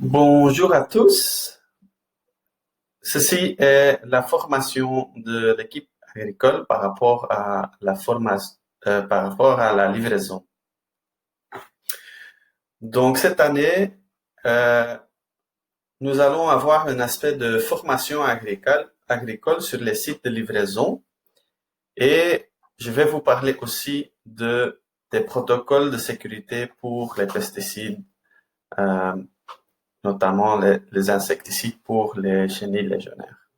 Bonjour à tous. Ceci est la formation de l'équipe agricole par rapport à la formation, par rapport à la livraison. Donc cette année, euh, nous allons avoir un aspect de formation agricole sur les sites de livraison et je vais vous parler aussi des protocoles de sécurité pour les pesticides, euh, notamment les insecticides pour les chenilles légionnaires.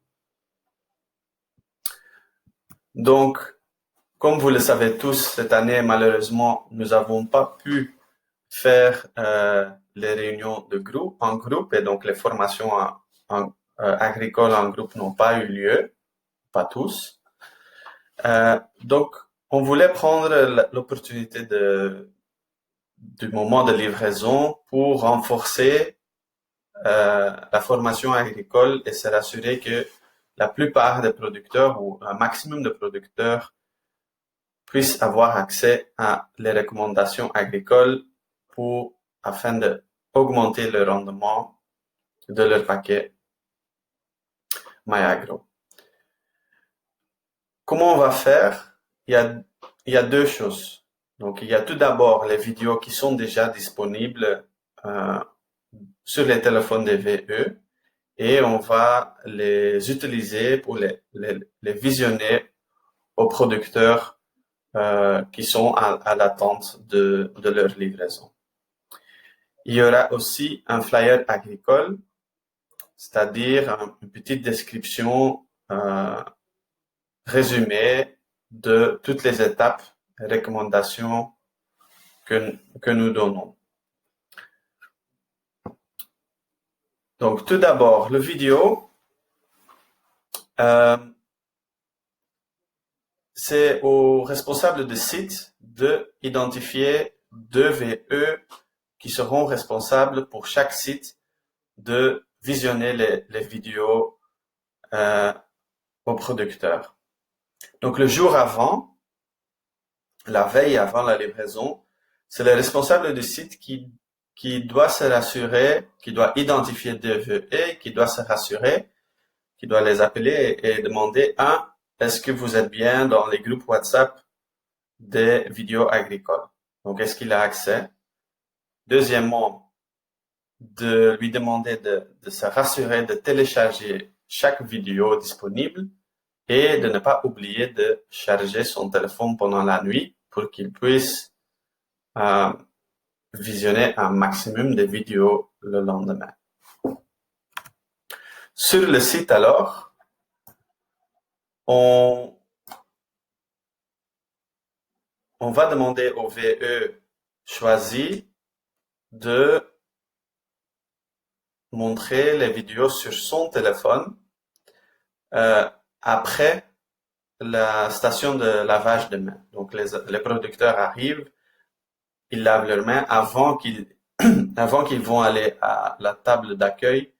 Donc, comme vous le savez tous, cette année, malheureusement, nous n'avons pas pu faire les réunions en groupe et donc les formations agricoles en groupe n'ont pas eu lieu, pas tous. Donc, on voulait prendre l'opportunité du moment de livraison pour renforcer la formation agricole et se rassurer que la plupart des producteurs ou un maximum de producteurs puissent avoir accès à les recommandations agricoles afin d'augmenter le rendement de leur paquet MyAgro. Comment on va faire? Il y a deux choses. Donc, il y a tout d'abord les vidéos qui sont déjà disponibles euh, sur les téléphones des VE et on va les utiliser pour les visionner aux producteurs qui sont à l'attente de leur livraison. Il y aura aussi un flyer agricole, c'est-à-dire une petite description résumée de toutes les étapes et recommandations que nous donnons. Donc, tout d'abord, le vidéo, euh, c'est aux responsables de site de identifier deux VE qui seront responsables pour chaque site de visionner les vidéos aux producteurs. Donc, le jour avant, la veille avant la livraison, c'est le responsable du site qui doit se rassurer, qui doit identifier des VE, qui doit se rassurer, qui doit les appeler et demander, est-ce que vous êtes bien dans les groupes WhatsApp des vidéos agricoles? Donc, est-ce qu'il a accès? Deuxièmement, de lui demander de se rassurer de télécharger chaque vidéo disponible et de ne pas oublier de charger son téléphone pendant la nuit pour qu'il puisse euh, visionner un maximum de vidéos le lendemain. Sur le site alors, on, on va demander au VE choisi de montrer les vidéos sur son téléphone euh, après la station de lavage de mains. Donc les producteurs arrivent, ils lavent leurs mains avant qu'ils vont aller à la table d'accueil.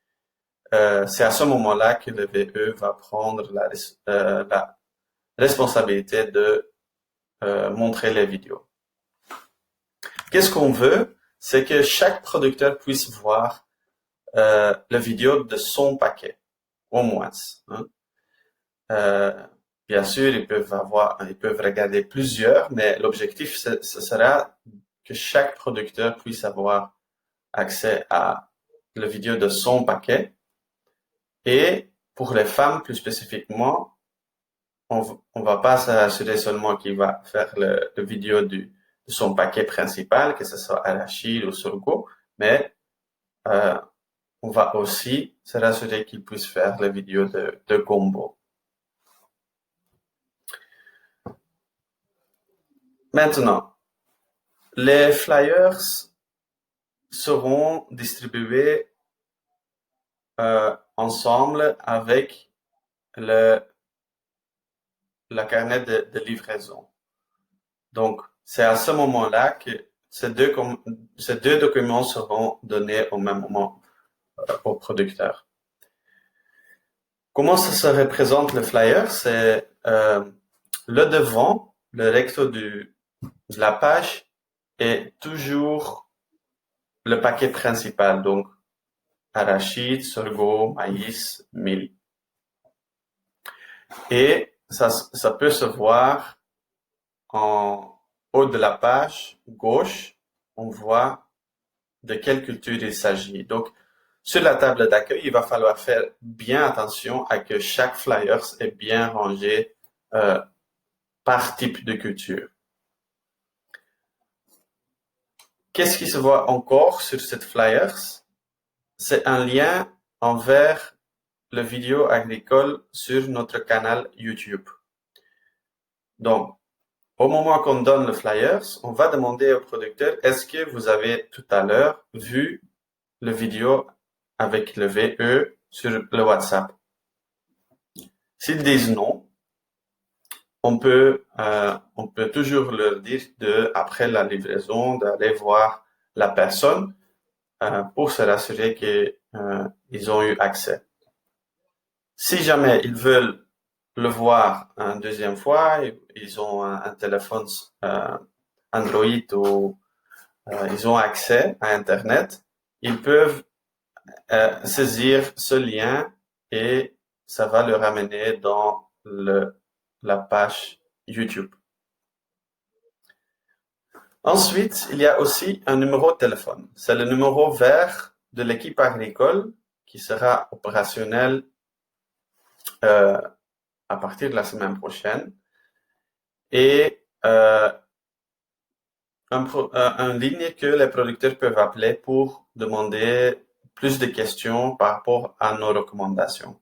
C'est à ce moment-là que le VE va prendre la responsabilité de montrer les vidéos. Qu'est-ce qu'on veut? C'est que chaque producteur puisse voir la vidéo de son paquet, au moins. Hein. Bien sûr, ils peuvent regarder plusieurs, mais l'objectif, ce sera que chaque producteur puisse avoir accès à la vidéo de son paquet. Et pour les femmes, plus spécifiquement, on va pas s'assurer seulement qu'il va faire le vidéo de son paquet principal, que ce soit arachide ou sorgho, mais euh, on va aussi se rassurer qu'il puisse faire la vidéo de gombo. Maintenant, les flyers seront distribués ensemble avec le, la carnet de livraison. Donc, c'est à ce moment-là que ces deux documents seront donnés au même moment au producteur. Comment ça se représente le flyer? C'est le devant, le recto de la page est toujours le paquet principal. Donc, arachide, sorgho, maïs, mil. Et ça peut se voir en haut de la page gauche, on voit de quelle culture il s'agit. Donc, sur la table d'accueil, il va falloir faire bien attention à que chaque flyer est bien rangé par type de culture. Qu'est-ce qui se voit encore sur cette flyers? C'est un lien envers le vidéo agricole sur notre canal YouTube. Donc, au moment qu'on donne le flyers, on va demander au producteur, est-ce que vous avez tout à l'heure vu le vidéo avec le VE sur le WhatsApp? S'ils disent non, on peut toujours leur dire après la livraison, d'aller voir la personne pour se rassurer qu'ils ont eu accès. Si jamais ils veulent le voir une deuxième fois, ils ont un téléphone Android ou ils ont accès à Internet, ils peuvent saisir ce lien et ça va le ramener dans la page YouTube. Ensuite, il y a aussi un numéro de téléphone. C'est le numéro vert de l'équipe agricole qui sera opérationnel à partir de la semaine prochaine. Et un ligne que les producteurs peuvent appeler pour demander plus de questions par rapport à nos recommandations.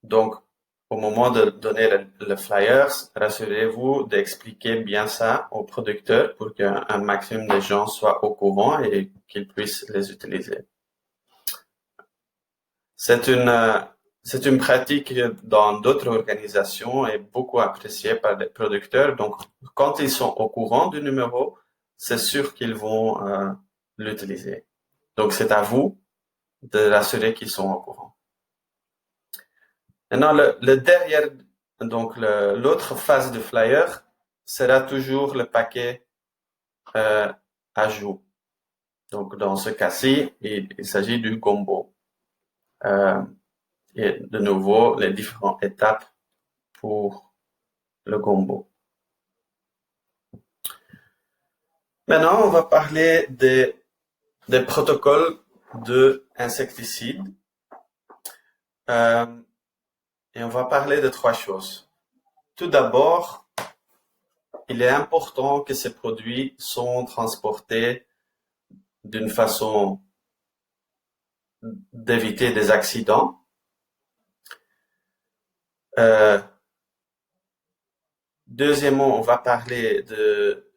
Donc, au moment de donner le flyers, rassurez-vous d'expliquer bien ça aux producteurs pour qu'un maximum de gens soient au courant et qu'ils puissent les utiliser. C'est une pratique dans d'autres organisations et beaucoup appréciée par les producteurs. Donc, quand ils sont au courant du numéro, c'est sûr qu'ils vont l'utiliser. Donc, c'est à vous de rassurer qu'ils sont au courant. Maintenant, donc l'autre phase du flyer sera toujours le paquet ajout. Donc, dans ce cas-ci, il s'agit du gombo. Et de nouveau, les différentes étapes pour le gombo. Maintenant, on va parler des protocoles d'insecticides. Et on va parler de 3 choses. Tout d'abord, il est important que ces produits sont transportés d'une façon d'éviter des accidents. Deuxièmement, on va parler de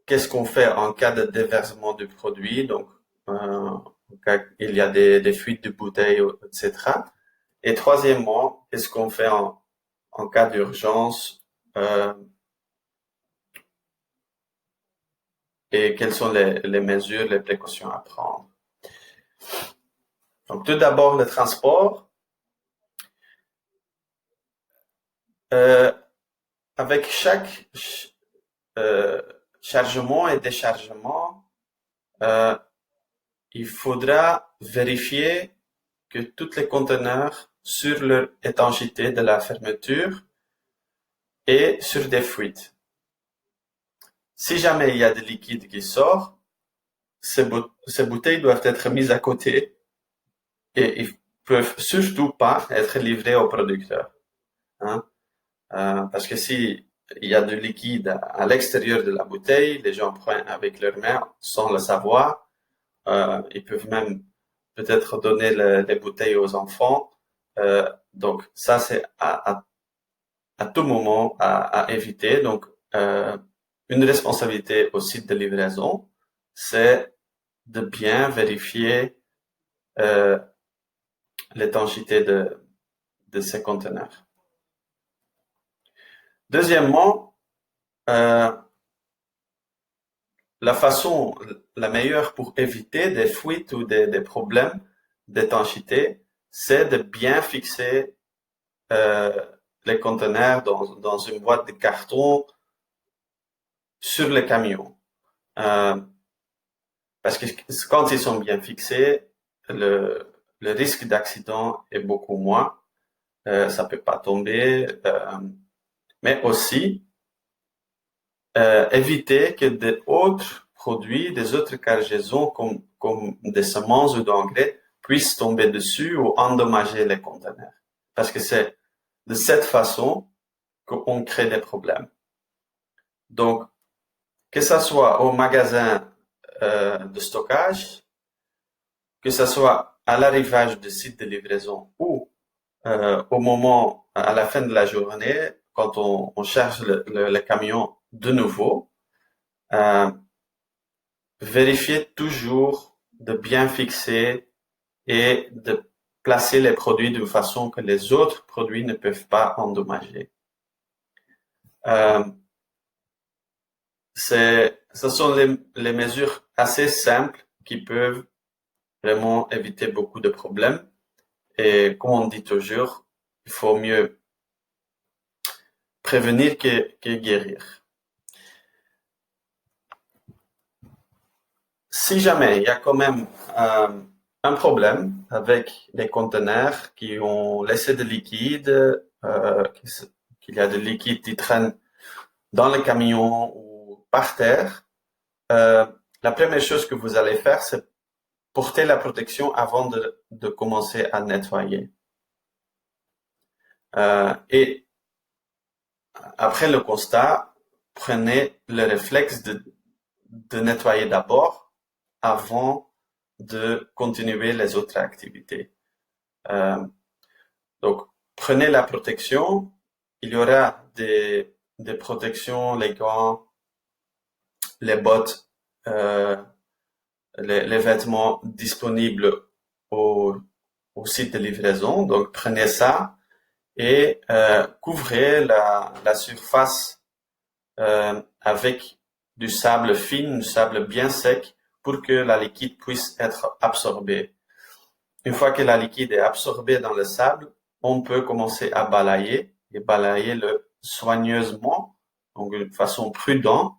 qu'est-ce qu'on fait en cas de déversement du produit, donc il y a des fuites de bouteilles, etc. Et troisièmement, qu'est-ce qu'on fait en cas d'urgence et quelles sont les mesures, les précautions à prendre. Donc tout d'abord, le transport. Avec chaque chargement et déchargement, il faudra vérifier que tous les conteneurs sur leur étanchéité de la fermeture et sur des fuites. Si jamais il y a des liquides qui sortent, ces bouteilles doivent être mises à côté et ils peuvent surtout pas être livrées au producteur. Hein? Parce que si il y a du liquide à l'extérieur de la bouteille, les gens prennent avec leurs mains sans le savoir. Ils peuvent même peut-être donner les bouteilles aux enfants. Donc ça, c'est à tout moment à éviter. Donc, une responsabilité au site de livraison, c'est de bien vérifier l'étanchéité de ces conteneurs. Deuxièmement, la façon la meilleure pour éviter des fuites ou des problèmes d'étanchéité, c'est de bien fixer les conteneurs dans une boîte de carton sur les camions. Parce que quand ils sont bien fixés, le risque d'accident est beaucoup moins. Ça peut pas tomber, mais aussi éviter que des autres produits, des autres cargaisons comme des semences ou d'engrais puissent tomber dessus ou endommager les conteneurs. Parce que c'est de cette façon qu'on crée des problèmes. Donc, que ça soit au magasin de stockage, que ça soit à l'arrivage du site de livraison ou au moment, à la fin de la journée, quand on cherche le camion de nouveau, vérifiez toujours de bien fixer et de placer les produits de façon que les autres produits ne peuvent pas endommager. Ce sont les mesures assez simples qui peuvent vraiment éviter beaucoup de problèmes. Et comme on dit toujours, il faut mieux prévenir que guérir. Si jamais il y a quand même un problème avec les conteneurs qui ont laissé de liquide, qu'il y a de liquide qui traîne dans le camion ou par terre, la première chose que vous allez faire, c'est porter la protection avant de commencer à nettoyer. Et après le constat, prenez le réflexe de nettoyer d'abord avant de continuer les autres activités. Donc, prenez la protection. Il y aura des protections, les gants, les bottes, les vêtements disponibles au site de livraison. Donc, prenez ça et couvrez la surface avec du sable fin, du sable bien sec pour que la liquide puisse être absorbée. Une fois que la liquide est absorbée dans le sable, on peut commencer à balayer et balayer-le soigneusement, donc de façon prudente,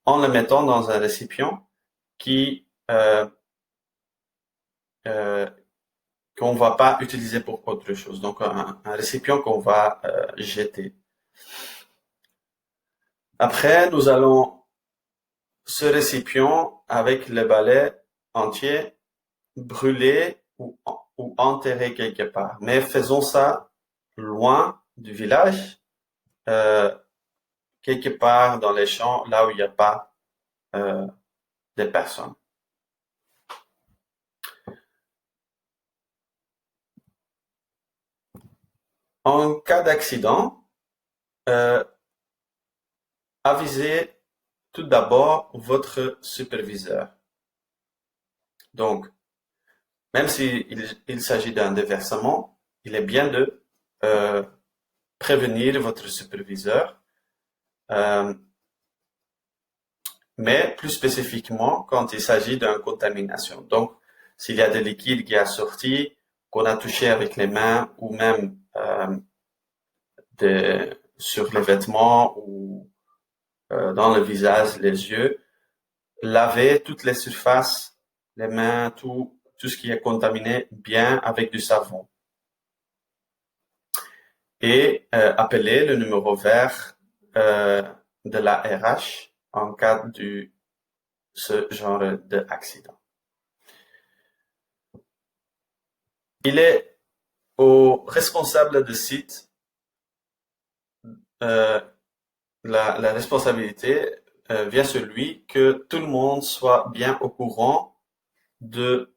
en le mettant dans un récipient qu'on va pas utiliser pour autre chose. Donc un récipient qu'on va jeter. Après, nous allons ce récipient avec le balai entier brûler ou enterrer quelque part. Mais faisons ça loin du village, quelque part dans les champs, là où il n'y a pas de personnes. En cas d'accident, avisez tout d'abord votre superviseur. Donc, même s'il s'agit d'un déversement, il est bien de prévenir votre superviseur, mais plus spécifiquement quand il s'agit d'une contamination. Donc, s'il y a des liquides qui a sorti, qu'on a touché avec les mains ou même sur les vêtements ou dans le visage, les yeux, lavez toutes les surfaces, les mains, tout ce qui est contaminé bien avec du savon. Et appelez le numéro vert de la RH en cas de ce genre d'accident. Il est au responsable de site la responsabilité vient sur lui que tout le monde soit bien au courant de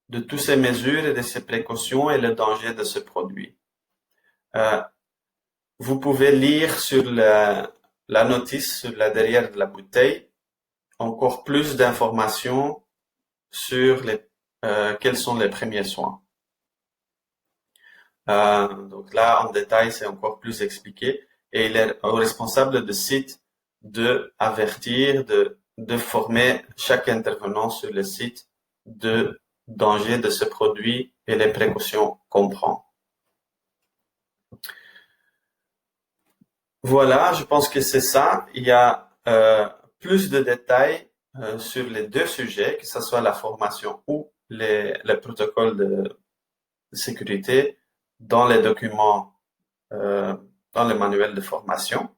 toutes ces mesures et de ces précautions et le danger de ce produit. Vous pouvez lire sur la notice sur la derrière de la bouteille encore plus d'informations sur quels sont les premiers soins. Donc là, en détail, c'est encore plus expliqué. Et il est au responsable de site de avertir, de former chaque intervenant sur le site de danger de ce produit et les précautions qu'on prend. Voilà, je pense que c'est ça. Il y a euh, plus de détails sur les deux sujets, que ce soit la formation ou les protocoles de sécurité dans les documents, dans le manuel de formation.